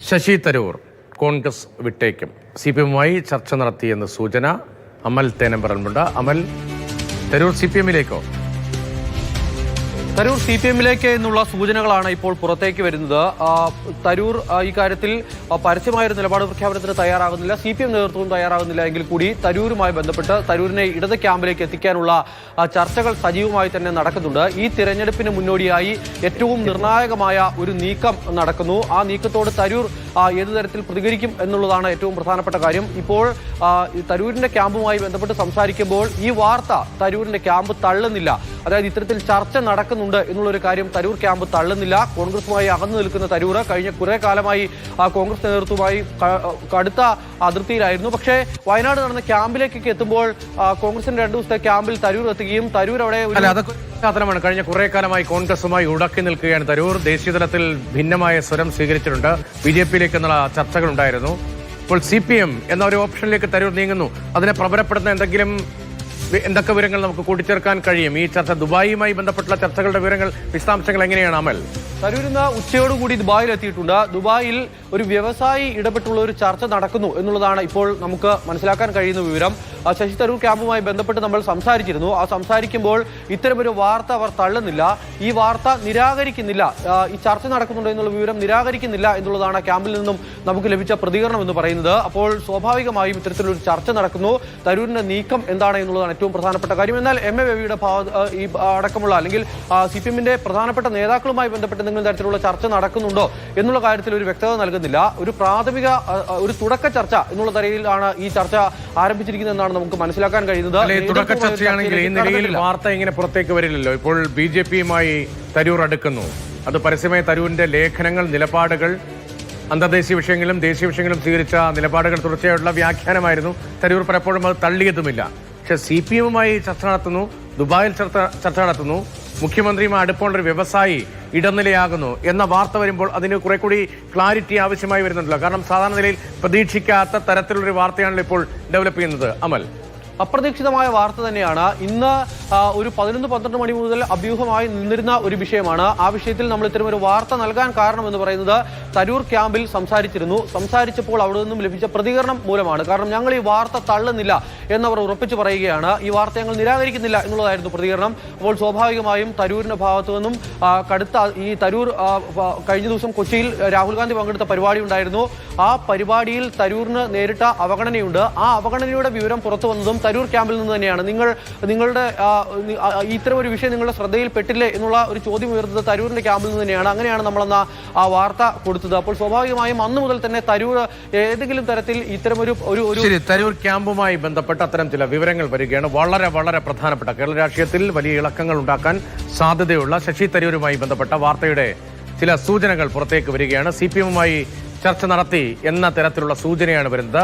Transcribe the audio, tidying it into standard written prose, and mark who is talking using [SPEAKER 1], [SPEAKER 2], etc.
[SPEAKER 1] ശശി തരൂർ കോൺഗ്രസ് വിട്ടേക്കും. CPM-മായി ചർച്ച നടത്തിയെന്ന് സൂചന. അമൽ തേനമ്പറമ്പുണ്ട്. അമൽ, തരൂർ CPM-ലേക്കോ?
[SPEAKER 2] തരൂർ CPM-ലേക്ക് എന്നുള്ള സൂചനകളാണ് ഇപ്പോൾ പുറത്തേക്ക് വരുന്നത്. തരൂർ ഈ കാര്യത്തിൽ പരസ്യമായൊരു നിലപാട് പ്രഖ്യാപനത്തിന് തയ്യാറാകുന്നില്ല, CPM നേതൃത്വവും തയ്യാറാകുന്നില്ല എങ്കിൽ കൂടി തരൂരുമായി ബന്ധപ്പെട്ട് തരൂരിനെ ഇടത് ക്യാമ്പിലേക്ക് എത്തിക്കാനുള്ള ചർച്ചകൾ സജീവമായി തന്നെ നടക്കുന്നുണ്ട്. ഈ തിരഞ്ഞെടുപ്പിന് മുന്നോടിയായി ഏറ്റവും നിർണായകമായ ഒരു നീക്കം നടക്കുന്നു. ആ നീക്കത്തോട് തരൂർ ഏതു തരത്തിൽ പ്രതികരിക്കും എന്നുള്ളതാണ് ഏറ്റവും പ്രധാനപ്പെട്ട കാര്യം. ഇപ്പോൾ തരൂരിന്റെ ക്യാമ്പുമായി ബന്ധപ്പെട്ട് സംസാരിക്കുമ്പോൾ ഈ വാർത്ത തരൂരിന്റെ ക്യാമ്പ് തള്ളുന്നില്ല. അതായത് ഇത്തരത്തിൽ ചർച്ച നടക്കുന്നുണ്ട് എന്നുള്ളൊരു കാര്യം തരൂർ ക്യാമ്പ് തള്ളുന്നില്ല. കോൺഗ്രസുമായി അകന്നു നിൽക്കുന്ന തരൂർ കഴിഞ്ഞ കുറെ കാലമായി കോൺഗ്രസ് നേതൃത്വവുമായി കടുത്ത അതിർത്തിയിലായിരുന്നു. പക്ഷേ വയനാട് നടന്ന ക്യാമ്പിലേക്കൊക്കെ എത്തുമ്പോൾ കോൺഗ്രസിന്റെ 2 ദിവസത്തെ ക്യാമ്പിൽ തരൂർ എത്തുകയും തരൂർ അവിടെ
[SPEAKER 1] ാണ് കഴിഞ്ഞ കുറെ കാലമായി കോൺഗ്രസുമായി ഉടക്കി നിൽക്കുകയാണ് തരൂർ. ദേശീയതലത്തിൽ ഭിന്നമായ സ്വരം സ്വീകരിച്ചിട്ടുണ്ട്. BJP-യിലേക്ക് എന്നുള്ള ചർച്ചകളുണ്ടായിരുന്നു. ഇപ്പോൾ CPM എന്ന ഒരു ഓപ്ഷനിലേക്ക് തരൂർ നീങ്ങുന്നു. അതിനെ പ്രബലപ്പെടുത്തുന്ന എന്തൊക്കെ വിവരങ്ങൾ നമുക്ക് കൂട്ടിച്ചേർക്കാൻ കഴിയും? ഈ ചർച്ച ദുബായിയുമായി ബന്ധപ്പെട്ടുള്ള ചർച്ചകളുടെ വിവരങ്ങൾ, വിശദാംശങ്ങൾ എങ്ങനെയാണ് അമൽ?
[SPEAKER 2] തരൂർ ഇന്ന് ഉച്ചയോടുകൂടി ദുബായിൽ എത്തിയിട്ടുണ്ട്. ദുബായിൽ ഒരു വ്യവസായി ഇടപെട്ടുള്ള ഒരു ചർച്ച നടക്കുന്നു എന്നുള്ളതാണ് ഇപ്പോൾ നമുക്ക് മനസ്സിലാക്കാൻ കഴിയുന്ന വിവരം. ശശി തരൂർ ക്യാമ്പുമായി ബന്ധപ്പെട്ട് നമ്മൾ സംസാരിച്ചിരുന്നു. ആ സംസാരിക്കുമ്പോൾ ഇത്തരമൊരു വാർത്ത അവർ തള്ളുന്നില്ല, ഈ വാർത്ത നിരാകരിക്കുന്നില്ല, ഈ ചർച്ച നടക്കുന്നുണ്ട് എന്നുള്ള വിവരം നിരാകരിക്കുന്നില്ല എന്നുള്ളതാണ് ക്യാമ്പിൽ നിന്നും നമുക്ക് ലഭിച്ച പ്രതികരണം എന്ന് പറയുന്നത്. അപ്പോൾ സ്വാഭാവികമായും ഇത്തരത്തിലൊരു ചർച്ച നടക്കുന്നു. തരൂരിന്റെ നീക്കം എന്താണ് എന്നുള്ളതാണ് ഏറ്റവും പ്രധാനപ്പെട്ട കാര്യം. എന്നാൽ MA ബേബിയുടെ ഈ അടക്കമുള്ള അല്ലെങ്കിൽ CPM-ന്റെ പ്രധാനപ്പെട്ട നേതാക്കളുമായി ബന്ധപ്പെട്ട് എന്തെങ്കിലും തരത്തിലുള്ള ചർച്ച നടക്കുന്നുണ്ടോ എന്നുള്ള കാര്യത്തിൽ ഒരു വ്യക്തത നൽകുന്നില്ല. ഒരു പ്രാഥമിക ഒരു തുടക്ക ചർച്ച എന്നുള്ള തരയിലാണ് ഈ ചർച്ച ആരംഭിച്ചിരിക്കുന്നതെന്നാണ് നമുക്ക് മനസ്സിലാക്കാൻ കഴിയുന്നത്.
[SPEAKER 1] തുടക്ക ചർച്ചയാണെങ്കിൽ ഈ നിലയിൽ വാർത്ത ഇങ്ങനെ പുറത്തേക്ക് വരില്ലല്ലോ. ഇപ്പോൾ BJP-യുമായി തരൂർ അടുക്കുന്നു. അത് പരസ്യമായ തരൂരിന്റെ ലേഖനങ്ങൾ, നിലപാടുകൾ, അന്തർദേശീയ വിഷയങ്ങളിലും ദേശീയ വിഷയങ്ങളിലും സ്വീകരിച്ച നിലപാടുകൾ തുടർച്ചയായുള്ള വ്യാഖ്യാനമായിരുന്നു. തരൂർ പലപ്പോഴും അത് തള്ളിയതുമില്ല. പക്ഷെ CPM-യുമായി ചർച്ച നടത്തുന്നു, ദുബായിൽ ചർച്ച നടത്തുന്നു, മുഖ്യമന്ത്രിയുമായി അടുപ്പമുള്ള ഒരു വ്യവസായി ഇടനിലയാകുന്നു എന്ന വാർത്ത വരുമ്പോൾ അതിന് കുറെ കൂടി ക്ലാരിറ്റി ആവശ്യമായി വരുന്നുണ്ടല്ലോ. കാരണം സാധാരണ നിലയിൽ പ്രതീക്ഷിക്കാത്ത തരത്തിലുള്ളൊരു വാർത്തയാണല്ലോ ഇപ്പോൾ ഡെവലപ്പ് ചെയ്യുന്നത്. അമൽ,
[SPEAKER 2] അപ്രതീക്ഷിതമായ വാർത്ത തന്നെയാണ്. ഇന്ന് ഒരു 11-12 മണി മുതൽ അഭ്യൂഹമായി നിന്നിരുന്ന ഒരു വിഷയമാണ്. ആ വിഷയത്തിൽ നമ്മൾ ഇത്തരം ഒരു വാർത്ത നൽകാൻ കാരണമെന്ന് പറയുന്നത് തരൂർ ക്യാമ്പിൽ സംസാരിച്ചപ്പോൾ അവിടെ നിന്നും ലഭിച്ച പ്രതികരണം മൂലമാണ്. കാരണം ഞങ്ങൾ ഈ വാർത്ത തള്ളുന്നില്ല എന്നവർ ഉറപ്പിച്ചു പറയുകയാണ്. ഈ വാർത്ത ഞങ്ങൾ നിരാകരിക്കുന്നില്ല എന്നുള്ളതായിരുന്നു പ്രതികരണം. അപ്പോൾ സ്വാഭാവികമായും തരൂരിന്റെ ഭാഗത്തു നിന്നും കടുത്ത ഈ തരൂർ കഴിഞ്ഞ ദിവസം കൊച്ചിയിൽ രാഹുൽ ഗാന്ധി പങ്കെടുത്ത പരിപാടി ഉണ്ടായിരുന്നു. ആ പരിപാടിയിൽ തരൂരിന് നേരിട്ട അവഗണനയുണ്ട്. ആ അവഗണനയുടെ വിവരം പുറത്തു വന്നതും തരൂർ ക്യാമ്പിൽ നിന്ന് തന്നെയാണ്. നിങ്ങളുടെ ഇത്തരം ഒരു വിഷയം നിങ്ങളുടെ ശ്രദ്ധയിൽപ്പെട്ടില്ലേ എന്നുള്ള ഒരു ചോദ്യം ഉയർന്നത് തരൂരിന്റെ ക്യാമ്പിൽ നിന്ന് തന്നെയാണ്. അങ്ങനെയാണ് നമ്മളെന്ന ആ വാർത്ത കൊടുത്തത്. അപ്പോൾ സ്വാഭാവികമായും അന്നു മുതൽ തന്നെ തരൂർ ഏതെങ്കിലും തരത്തിൽ ഇത്തരം ഒരു
[SPEAKER 1] തരൂർ ക്യാമ്പുമായി ബന്ധപ്പെട്ട അത്തരം ചില വിവരങ്ങൾ വരികയാണ്. വളരെ വളരെ പ്രധാനപ്പെട്ട കേരള രാഷ്ട്രീയത്തിൽ വലിയ ഇളക്കങ്ങൾ ഉണ്ടാക്കാൻ സാധ്യതയുള്ള ശശി തരൂരുമായി ബന്ധപ്പെട്ട വാർത്തയുടെ ചില സൂചനകൾ പുറത്തേക്ക് വരികയാണ്. CPM-യുമായി ചർച്ച നടത്തി എന്ന തരത്തിലുള്ള സൂചനയാണ് വരുന്നത്.